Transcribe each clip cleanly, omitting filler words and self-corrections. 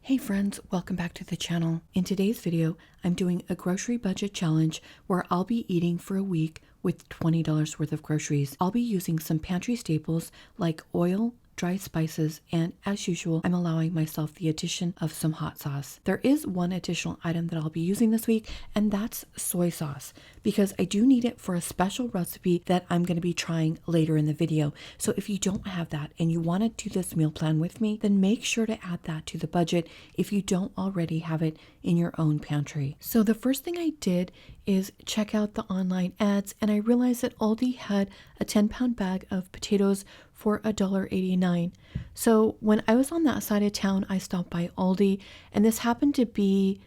Hey friends, welcome back to the channel. In today's video, I'm doing a grocery budget challenge where I'll be eating for a week with $20 worth of groceries. I'll be using some pantry staples like oil, dry spices, and as usual, I'm allowing myself the addition of some hot sauce. There is one additional item that I'll be using this week, and that's soy sauce, because I do need it for a special recipe that I'm going to be trying later in the video. So if you don't have that and you want to do this meal plan with me, then make sure to add that to the budget if you don't already have it in your own pantry. So the first thing I did is check out the online ads, and I realized that Aldi had a 10-pound bag of potatoes for $1.89. So when I was on that side of town, I stopped by Aldi, and this happened to be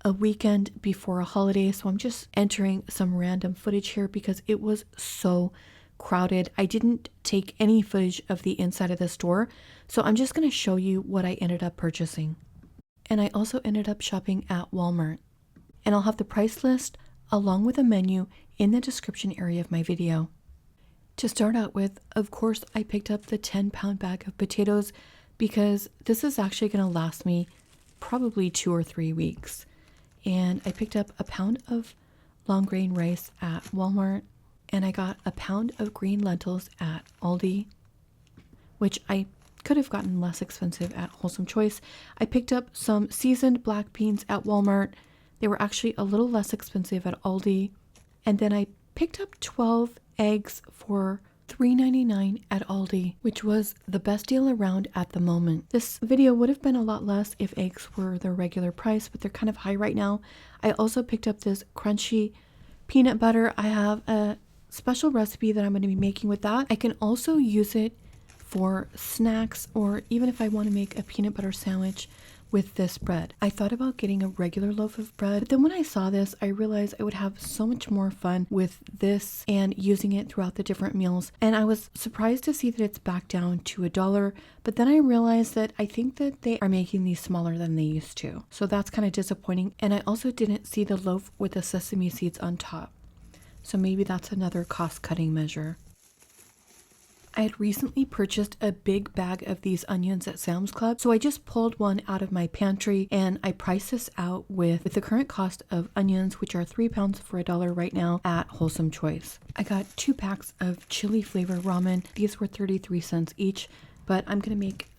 a weekend before a holiday, so I'm just entering some random footage here because it was so crowded. I didn't take any footage of the inside of the store, so I'm just going to show you what I ended up purchasing. And I also ended up shopping at Walmart, and I'll have the price list along with a menu in the description area of my video. To start out with, of course, I picked up the 10-pound bag of potatoes because this is actually going to last me probably 2 or 3 weeks. And I picked up a pound of long grain rice at Walmart, and I got a pound of green lentils at Aldi, which I could have gotten less expensive at Wholesome Choice. I picked up some seasoned black beans at Walmart. They were actually a little less expensive at Aldi. And then I picked up 12 eggs for $3.99 at Aldi, which was the best deal around at the moment. This video would have been a lot less if eggs were their regular price, but they're kind of high right now. I also picked up this crunchy peanut butter. I have a special recipe that I'm going to be making with that. I can also use it for snacks, or even if I want to make a peanut butter sandwich with this bread. I thought about getting a regular loaf of bread, but then when I saw this, I realized I would have so much more fun with this and using it throughout the different meals. And I was surprised to see that it's back down to $1, but then I realized that I think that they are making these smaller than they used to. So that's kind of disappointing. And I also didn't see the loaf with the sesame seeds on top. So maybe that's another cost-cutting measure. I had recently purchased a big bag of these onions at Sam's Club, so I just pulled one out of my pantry and I priced this out with the current cost of onions, which are 3 pounds for $1 right now at Wholesome Choice. I got 2 packs of chili flavor ramen. These were 33 cents each, but I'm going to make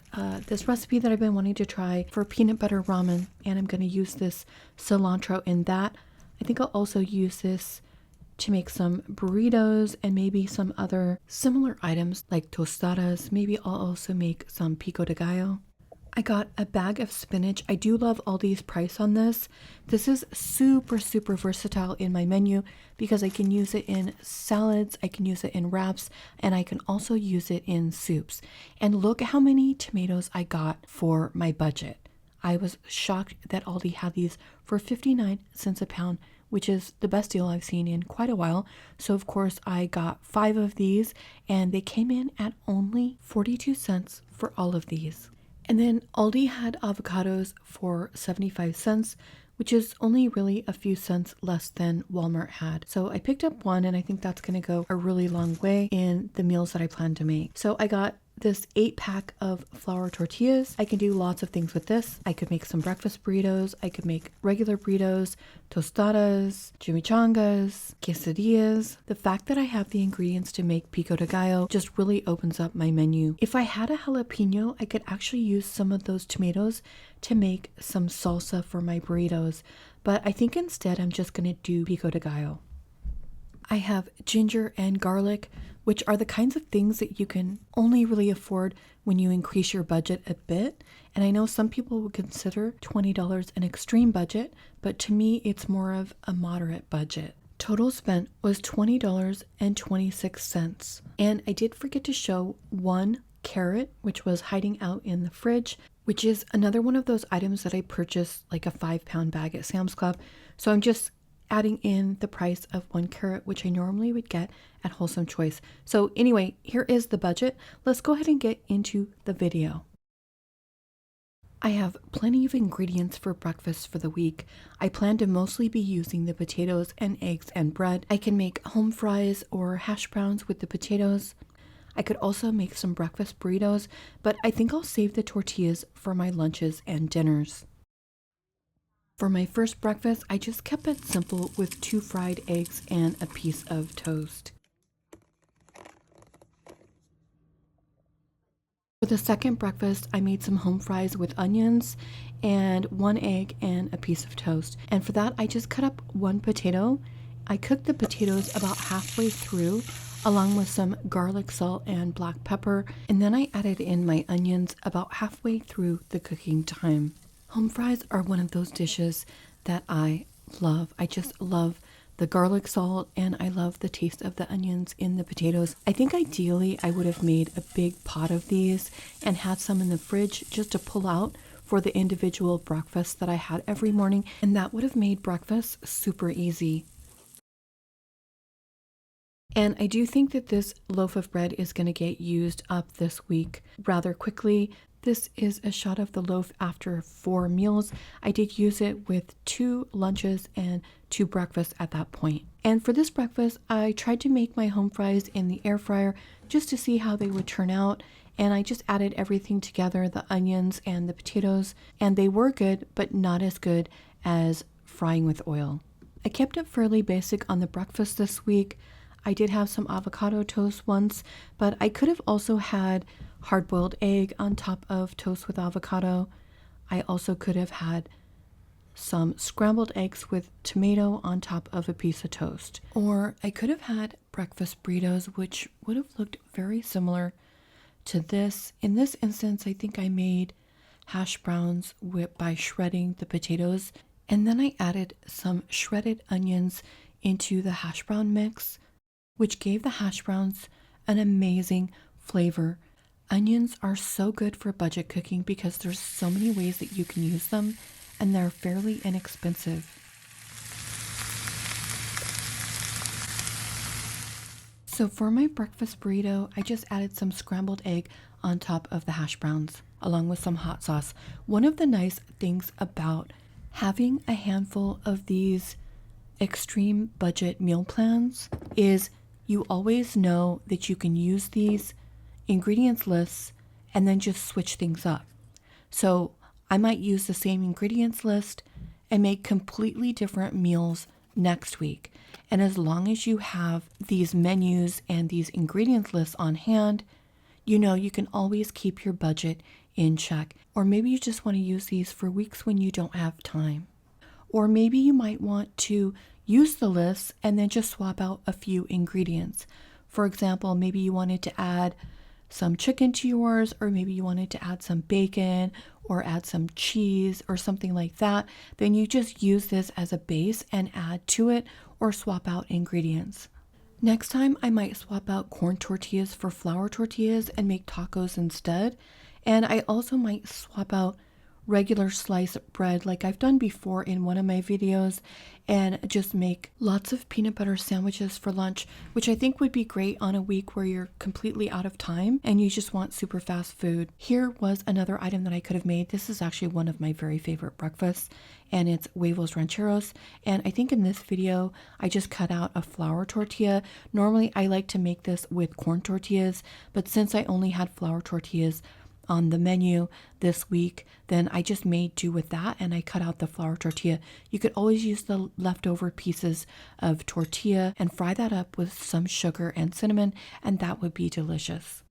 this recipe that I've been wanting to try for peanut butter ramen, and I'm going to use this cilantro in that. I think I'll also use this to make some burritos and maybe some other similar items like tostadas. Maybe I'll also make some pico de gallo. I got a bag of spinach. I do love Aldi's price on this. This is super versatile in my menu because I can use it in salads, I can use it in wraps, and I can also use it in soups. And look at how many tomatoes I got for my budget. I was shocked that Aldi had these for 59 cents a pound, which is the best deal I've seen in quite a while. So of course I got 5 of these, and they came in at only 42 cents for all of these. And then Aldi had avocados for 75 cents, which is only really a few cents less than Walmart had. So I picked up one, and I think that's going to go a really long way in the meals that I plan to make. So I got this 8-pack of flour tortillas. I can do lots of things with this. I could make some breakfast burritos. I could make regular burritos, tostadas, chimichangas, quesadillas. The fact that I have the ingredients to make pico de gallo just really opens up my menu. If I had a jalapeno, I could actually use some of those tomatoes to make some salsa for my burritos. But I think instead I'm just going to do pico de gallo. I have ginger and garlic, which are the kinds of things that you can only really afford when you increase your budget a bit. And I know some people would consider $20 an extreme budget, but to me, it's more of a moderate budget. Total spent was $20.26. And I did forget to show 1 carrot, which was hiding out in the fridge, which is another one of those items that I purchased like a 5-pound bag at Sam's Club. So I'm just adding in the price of 1 carrot, which I normally would get at Wholesome Choice. So anyway, here is the budget. Let's go ahead and get into the video. I have plenty of ingredients for breakfast for the week. I plan to mostly be using the potatoes and eggs and bread. I can make home fries or hash browns with the potatoes. I could also make some breakfast burritos, but I think I'll save the tortillas for my lunches and dinners. For my first breakfast, I just kept it simple with 2 fried eggs and a piece of toast. For the second breakfast, I made some home fries with onions and 1 egg and a piece of toast. And for that, I just cut up 1 potato. I cooked the potatoes about halfway through, along with some garlic, salt, and black pepper. And then I added in my onions about halfway through the cooking time. Home fries are one of those dishes that I love. I just love the garlic salt, and I love the taste of the onions in the potatoes. I think ideally I would have made a big pot of these and had some in the fridge just to pull out for the individual breakfasts that I had every morning, and that would have made breakfast super easy. And I do think that this loaf of bread is going to get used up this week rather quickly. This is a shot of the loaf after 4 meals. I did use it with 2 lunches and 2 breakfasts at that point. And for this breakfast, I tried to make my home fries in the air fryer just to see how they would turn out. And I just added everything together, the onions and the potatoes, and they were good, but not as good as frying with oil. I kept it fairly basic on the breakfast this week. I did have some avocado toast once, but I could have also had hard-boiled egg on top of toast with avocado. I also could have had some scrambled eggs with tomato on top of a piece of toast. Or I could have had breakfast burritos, which would have looked very similar to this. In this instance, I think I made hash browns by shredding the potatoes, and then I added some shredded onions into the hash brown mix, which gave the hash browns an amazing flavor. Onions are so good for budget cooking because there's so many ways that you can use them, and they're fairly inexpensive. So for my breakfast burrito, I just added some scrambled egg on top of the hash browns, along with some hot sauce. One of the nice things about having a handful of these extreme budget meal plans is you always know that you can use these ingredients lists and then just switch things up. So I might use the same ingredients list and make completely different meals next week. And as long as you have these menus and these ingredients lists on hand, you know you can always keep your budget in check. Or maybe you just want to use these for weeks when you don't have time. Or maybe you might want to use the list and then just swap out a few ingredients. For example, maybe you wanted to add some chicken to yours, or maybe you wanted to add some bacon or add some cheese or something like that. Then you just use this as a base and add to it or swap out ingredients. Next time, I might swap out corn tortillas for flour tortillas and make tacos instead. And I also might swap out regular sliced bread like I've done before in one of my videos and just make lots of peanut butter sandwiches for lunch, which I think would be great on a week where you're completely out of time and you just want super fast food. Here was another item that I could have made. This is actually one of my very favorite breakfasts, and it's huevos rancheros. And I think in this video, I just cut out a flour tortilla. Normally, I like to make this with corn tortillas, but since I only had flour tortillas on the menu this week, then I just made do with that and I cut out the flour tortilla. You could always use the leftover pieces of tortilla and fry that up with some sugar and cinnamon, and that would be delicious.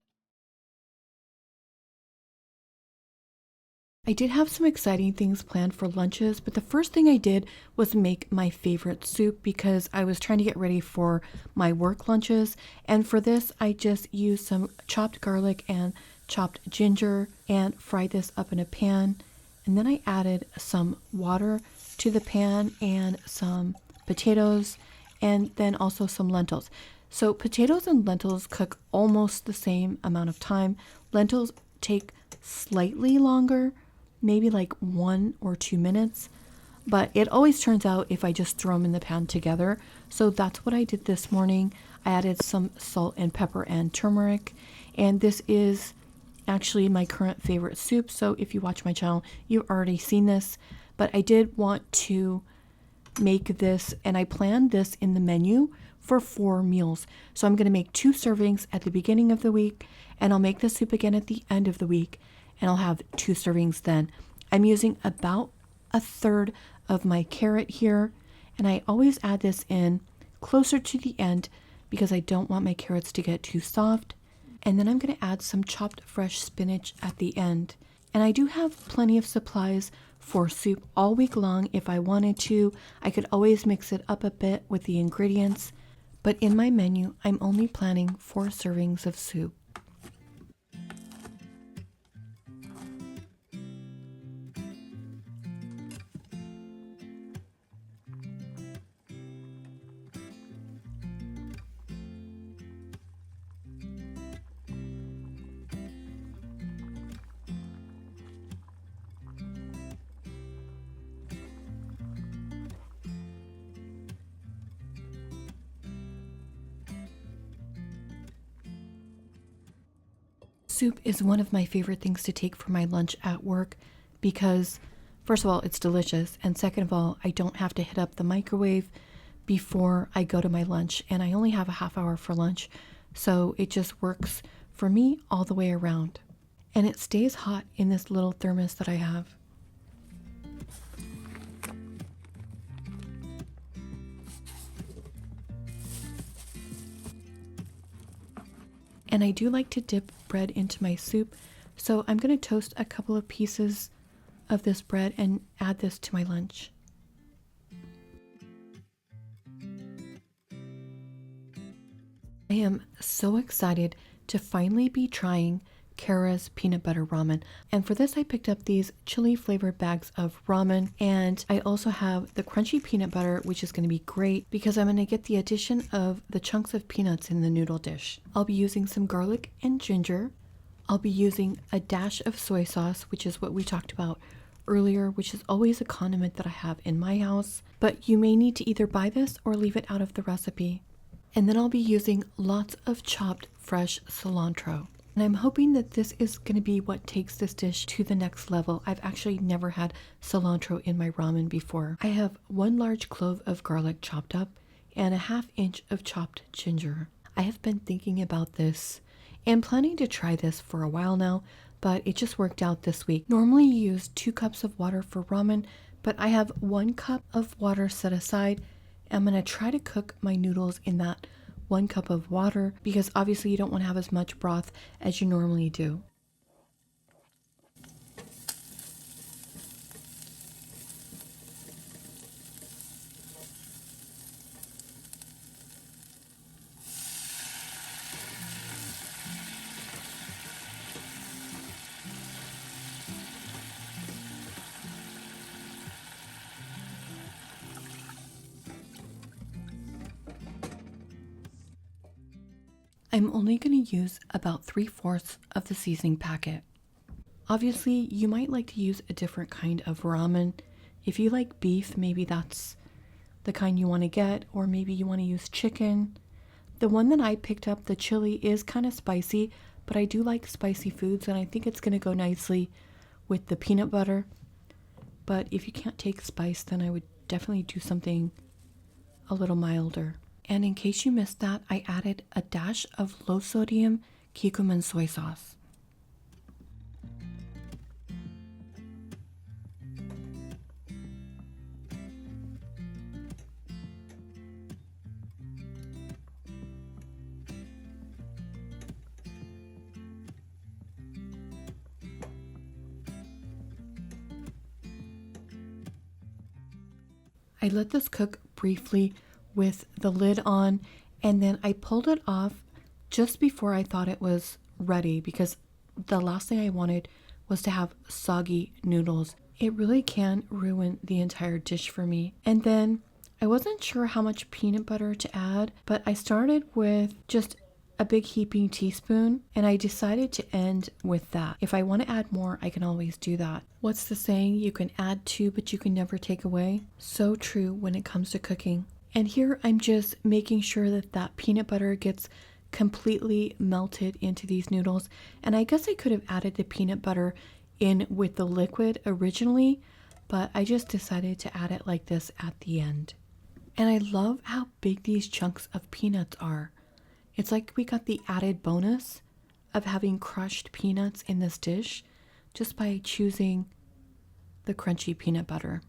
I did have some exciting things planned for lunches, but the first thing I did was make my favorite soup because I was trying to get ready for my work lunches. And for this, I just used some chopped garlic and chopped ginger and fried this up in a pan. And then I added some water to the pan and some potatoes and then also some lentils. So potatoes and lentils cook almost the same amount of time. Lentils take slightly longer, maybe like 1 or 2 minutes, but it always turns out if I just throw them in the pan together. So that's what I did this morning. I added some salt and pepper and turmeric, and this is actually my current favorite soup. So if you watch my channel, you've already seen this, but I did want to make this, and I planned this in the menu for 4 meals. So I'm going to make 2 servings at the beginning of the week, and I'll make the soup again at the end of the week, and I'll have 2 servings then. I'm using about a third of my carrot here, and I always add this in closer to the end because I don't want my carrots to get too soft. And then I'm going to add some chopped fresh spinach at the end. And I do have plenty of supplies for soup all week long. If I wanted to, I could always mix it up a bit with the ingredients. But in my menu, I'm only planning 4 servings of soup. Soup is one of my favorite things to take for my lunch at work because, first of all, it's delicious, and second of all, I don't have to hit up the microwave before I go to my lunch, and I only have a half hour for lunch, so it just works for me all the way around. And it stays hot in this little thermos that I have. And I do like to dip bread into my soup, so I'm going to toast a couple of pieces of this bread and add this to my lunch. I am so excited to finally be trying Kara's peanut butter ramen, and for this I picked up these chili flavored bags of ramen, and I also have the crunchy peanut butter, which is going to be great because I'm going to get the addition of the chunks of peanuts in the noodle dish. I'll be using some garlic and ginger. I'll be using a dash of soy sauce, which is what we talked about earlier, which is always a condiment that I have in my house, but you may need to either buy this or leave it out of the recipe. And then I'll be using lots of chopped fresh cilantro. And I'm hoping that this is going to be what takes this dish to the next level. I've actually never had cilantro in my ramen before. I have 1 large clove of garlic chopped up and a 1/2 inch of chopped ginger. I have been thinking about this and planning to try this for a while now, but it just worked out this week. Normally you use 2 cups of water for ramen, but I have 1 cup of water set aside. I'm going to try to cook my noodles in that 1 cup of water because obviously you don't want to have as much broth as you normally do. I'm only going to use about 3/4 of the seasoning packet. Obviously, you might like to use a different kind of ramen. If you like beef, maybe that's the kind you want to get, or maybe you want to use chicken. The one that I picked up, the chili, is kind of spicy, but I do like spicy foods, and I think it's going to go nicely with the peanut butter. But if you can't take spice, then I would definitely do something a little milder. And in case you missed that, I added a dash of low sodium curcumin soy sauce. I let this cook briefly with the lid on, and then I pulled it off just before I thought it was ready because the last thing I wanted was to have soggy noodles. It really can ruin the entire dish for me. And then I wasn't sure how much peanut butter to add, but I started with just a big heaping teaspoon, and I decided to end with that. If I want to add more, I can always do that. What's the saying? You can add to, but you can never take away. So true when it comes to cooking. And here I'm just making sure that that peanut butter gets completely melted into these noodles. And I guess I could have added the peanut butter in with the liquid originally, but I just decided to add it like this at the end. And I love how big these chunks of peanuts are. It's like we got the added bonus of having crushed peanuts in this dish just by choosing the crunchy peanut butter.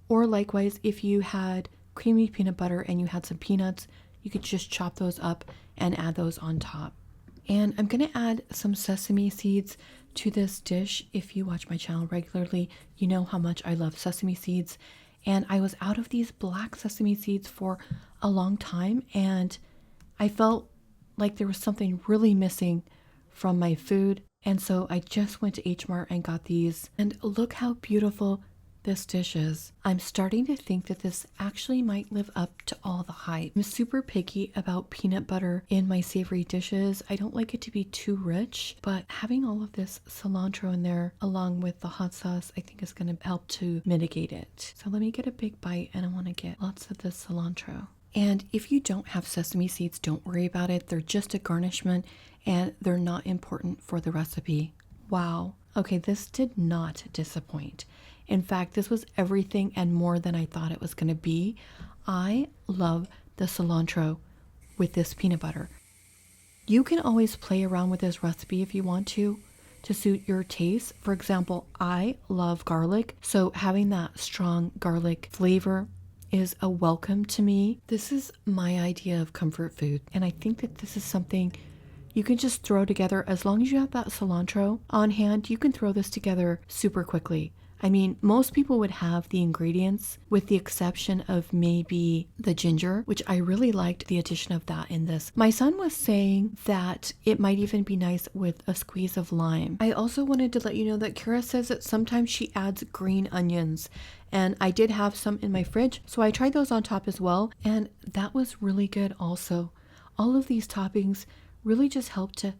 Or likewise, if you had creamy peanut butter and you had some peanuts, you could just chop those up and add those on top. And I'm going to add some sesame seeds to this dish. If you watch my channel regularly, you know how much I love sesame seeds. And I was out of these black sesame seeds for a long time, and I felt like there was something really missing from my food. And so I just went to H Mart and got these. And look how beautiful this dish is. I'm starting to think that this actually might live up to all the hype. I'm super picky about peanut butter in my savory dishes. I don't like it to be too rich, but having all of this cilantro in there along with the hot sauce, I think is going to help to mitigate it. So let me get a big bite, and I want to get lots of this cilantro. And if you don't have sesame seeds, don't worry about it. They're just a garnishment and they're not important for the recipe. Wow. Okay, this did not disappoint. In fact, this was everything and more than I thought it was going to be. I love the cilantro with this peanut butter. You can always play around with this recipe if you want to suit your taste. For example, I love garlic, so having that strong garlic flavor is a welcome to me. This is my idea of comfort food, and I think that this is something you can just throw together. As long as you have that cilantro on hand, you can throw this together super quickly. I mean, most people would have the ingredients with the exception of maybe the ginger, which I really liked the addition of that in this. My son was saying that it might even be nice with a squeeze of lime. I also wanted to let you know that Kara says that sometimes she adds green onions, and I did have some in my fridge, so I tried those on top as well, and that was really good also. All of these toppings really just help to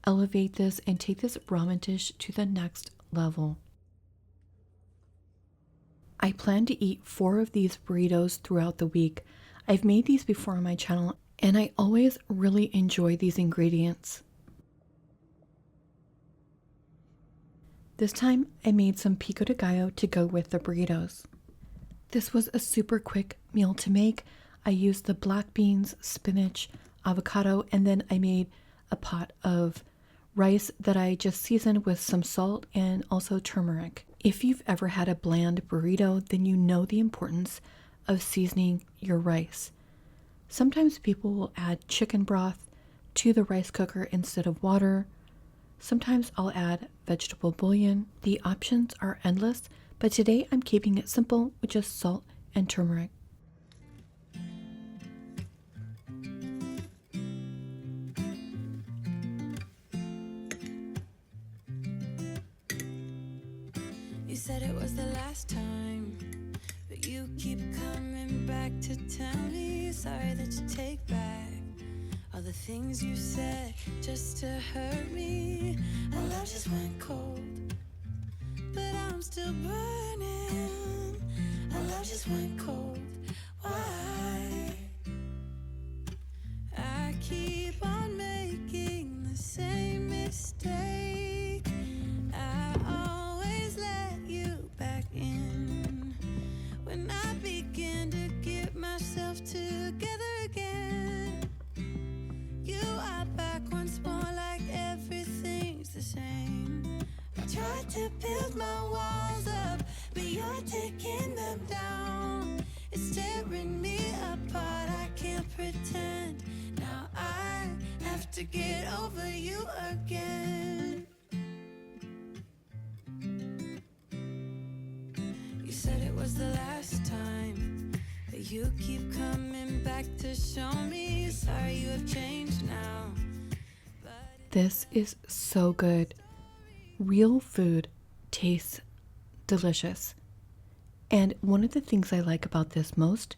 elevate this and take this ramen dish to the next level. I plan to eat 4 of these burritos throughout the week. I've made these before on my channel, and I always really enjoy these ingredients. This time I made some pico de gallo to go with the burritos. This was a super quick meal to make. I used the black beans, spinach, avocado, and then I made a pot of rice that I just seasoned with some salt and also turmeric. If you've ever had a bland burrito, then you know the importance of seasoning your rice. Sometimes people will add chicken broth to the rice cooker instead of water. Sometimes I'll add vegetable bouillon. The options are endless, but today I'm keeping it simple with just salt and turmeric. You said it was the last time, but you keep coming back to tell me sorry that you take back all the things you said just to hurt me. Our love just went cold, but I'm still burning. Our love just went cold. Why? I keep on making the same mistake. I always let you back in when I begin to get myself together again. You are back once more, like everything's the same. I tried to build my walls up, but you're taking them down. It's tearing me apart, I can't pretend. Now I have to get over you again. You said it was the last time, but you keep coming back to show me sorry you have changed now. This is so good. Real food tastes delicious. And one of the things I like about this most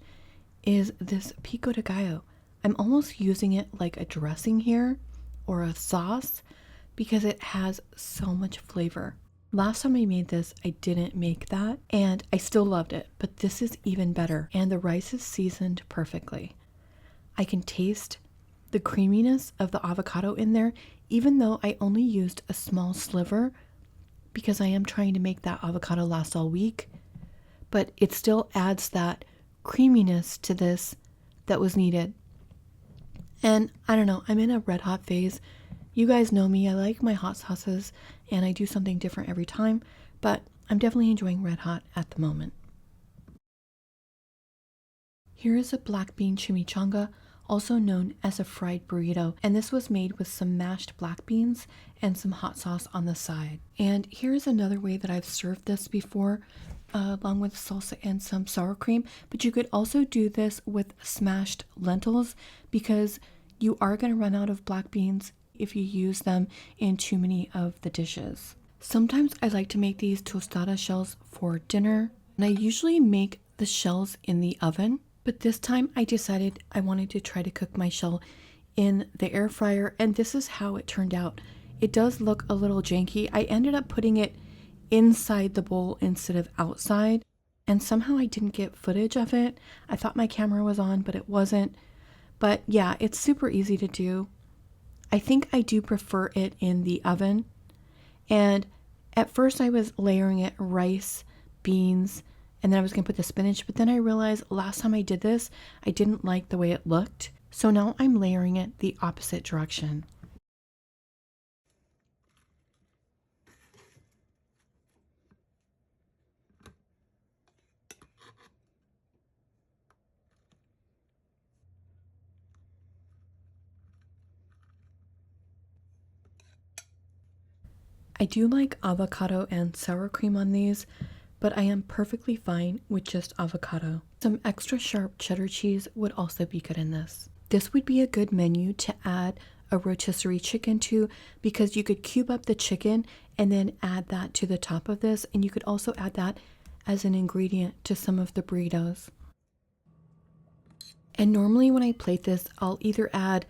is this pico de gallo. I'm almost using it like a dressing here or a sauce because it has so much flavor. Last time I made this, I didn't make that and I still loved it, but this is even better and the rice is seasoned perfectly. I can taste the creaminess of the avocado in there, even though I only used a small sliver because I am trying to make that avocado last all week, but it still adds that creaminess to this that was needed. And I don't know, I'm in a red hot phase. You guys know me, I like my hot sauces and I do something different every time, but I'm definitely enjoying red hot at the moment. Here is a black bean chimichanga, also known as a fried burrito, and this was made with some mashed black beans and some hot sauce on the side. And here's another way that I've served this before, along with salsa and some sour cream, but you could also do this with smashed lentils because you are going to run out of black beans if you use them in too many of the dishes. Sometimes I like to make these tostada shells for dinner, and I usually make the shells in the oven, but this time I decided I wanted to try to cook my shell in the air fryer, and this is how it turned out. It does look a little janky. I ended up putting it inside the bowl instead of outside, and somehow I didn't get footage of it. I thought my camera was on, but it wasn't. But yeah, it's super easy to do. I think I do prefer it in the oven. And at first I was layering it rice, beans, and then I was going to put the spinach, but then I realized last time I did this, I didn't like the way it looked. So now I'm layering it the opposite direction. I do like avocado and sour cream on these, but I am perfectly fine with just avocado. Some extra sharp cheddar cheese would also be good in this. This would be a good menu to add a rotisserie chicken to, because you could cube up the chicken and then add that to the top of this, and you could also add that as an ingredient to some of the burritos. And normally when I plate this, I'll either add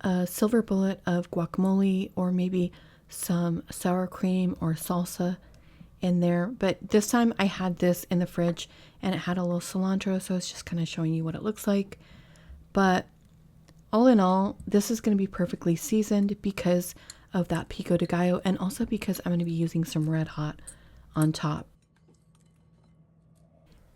a silver bullet of guacamole or maybe some sour cream or salsa in there, but this time I had this in the fridge and it had a little cilantro, so it's just kind of showing you what it looks like. But all in all, this is going to be perfectly seasoned because of that pico de gallo, and also because I'm going to be using some red hot on top.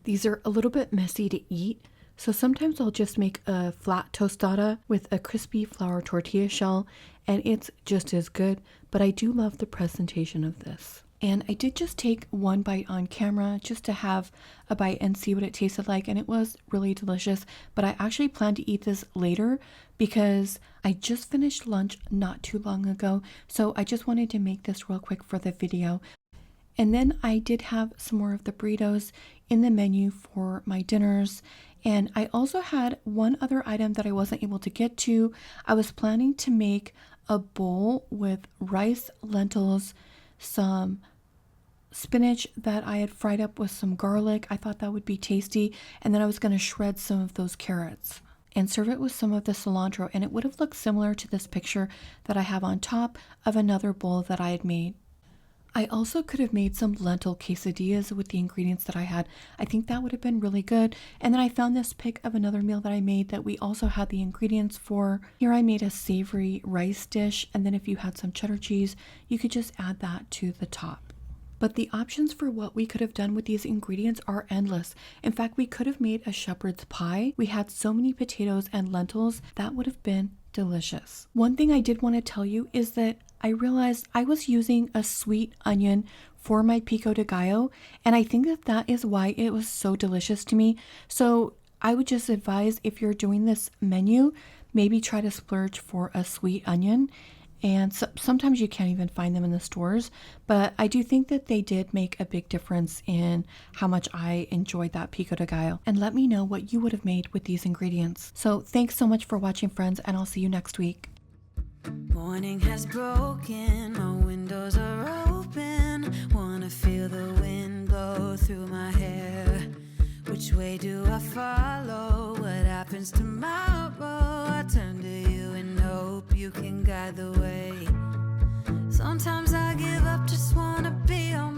These are a little bit messy to eat, so sometimes I'll just make a flat tostada with a crispy flour tortilla shell, and it's just as good, but I do love the presentation of this. And I did just take one bite on camera just to have a bite and see what it tasted like, and it was really delicious. But I actually plan to eat this later because I just finished lunch not too long ago, so I just wanted to make this real quick for the video. And then I did have some more of the burritos in the menu for my dinners. And I also had one other item that I wasn't able to get to. I was planning to make a bowl with rice, lentils, some spinach that I had fried up with some garlic. I thought that would be tasty. And then I was going to shred some of those carrots and serve it with some of the cilantro. And it would have looked similar to this picture that I have on top of another bowl that I had made. I also could have made some lentil quesadillas with the ingredients that I had. I think that would have been really good. And then I found this pic of another meal that I made that we also had the ingredients for. Here I made a savory rice dish, and then if you had some cheddar cheese, you could just add that to the top. But the options for what we could have done with these ingredients are endless. In fact, we could have made a shepherd's pie. We had so many potatoes and lentils. That would have been delicious. One thing I did want to tell you is that I realized I was using a sweet onion for my pico de gallo, and I think that that is why it was so delicious to me. So I would just advise, if you're doing this menu, maybe try to splurge for a sweet onion. And sometimes you can't even find them in the stores, but I do think that they did make a big difference in how much I enjoyed that pico de gallo. And let me know what you would have made with these ingredients. So thanks so much for watching, friends, and I'll see you next week. Morning has broken, my windows are open. Wanna feel the wind blow through my hair. Which way do I follow? What happens tomorrow? I turn to you and hope you can guide the way. Sometimes I give up, just wanna be on